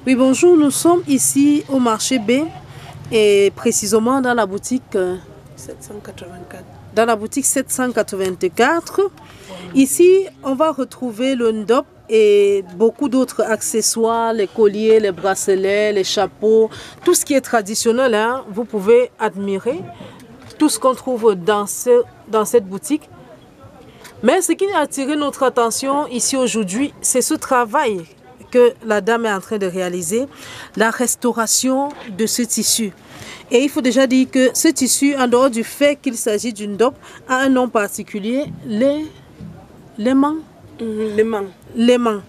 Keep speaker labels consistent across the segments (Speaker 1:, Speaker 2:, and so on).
Speaker 1: Oui, bonjour, nous sommes ici au marché B et précisément dans la boutique 784. Dans la boutique 784. Ici, on va retrouver le ndop et beaucoup d'autres accessoires, les colliers, les bracelets, les chapeaux, tout ce qui est traditionnel, hein, vous pouvez admirer tout ce qu'on trouve dans cette boutique. Mais ce qui a attiré notre attention ici aujourd'hui, c'est ce travail que la dame est en train de réaliser, la restauration de ce tissu. Et il faut déjà dire que ce tissu, en dehors du fait qu'il s'agit d'une ndop, a un nom particulier, les mans. Les mans.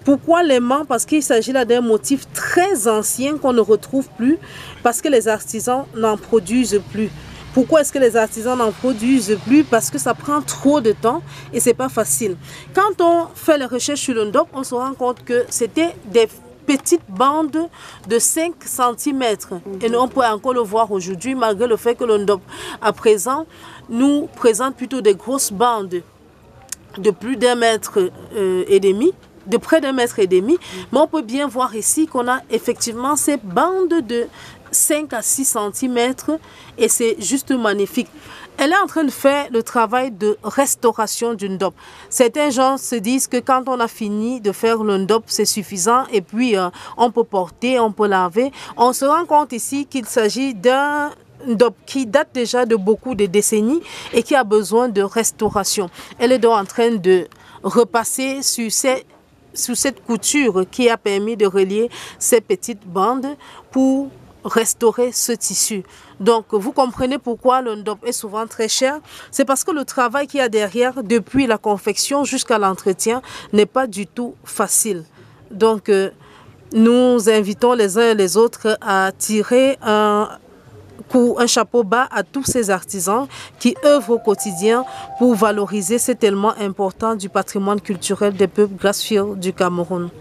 Speaker 1: Pourquoi les mans? Parce qu'il s'agit là d'un motif très ancien qu'on ne retrouve plus, parce que les artisans n'en produisent plus. Pourquoi est-ce que les artisans n'en produisent plus? Parce que ça prend trop de temps et c'est pas facile. Quand on fait les recherches sur le ndop, on se rend compte que c'était des petites bandes de 5 cm. Et on peut encore le voir aujourd'hui, malgré le fait que le ndop à présent nous présente plutôt des grosses bandes de plus d'1,5 mètre de près d'1,5 mètre. Mais on peut bien voir ici qu'on a effectivement ces bandes de 5 à 6 cm et c'est juste magnifique. Elle est en train de faire le travail de restauration du ndop. Certains gens se disent que quand on a fini de faire le ndop, c'est suffisant et puis on peut porter, on peut laver. On se rend compte ici qu'il s'agit d'un ndop qui date déjà de beaucoup de décennies et qui a besoin de restauration. Elle est donc en train de repasser sur cette couture qui a permis de relier ces petites bandes pour restaurer ce tissu. Donc, vous comprenez pourquoi le ndop est souvent très cher. C'est parce que le travail qu'il y a derrière, depuis la confection jusqu'à l'entretien, n'est pas du tout facile. Donc, nous invitons les uns et les autres à tirer un chapeau bas à tous ces artisans qui œuvrent au quotidien pour valoriser cet élément important du patrimoine culturel des peuples gracieux du Cameroun.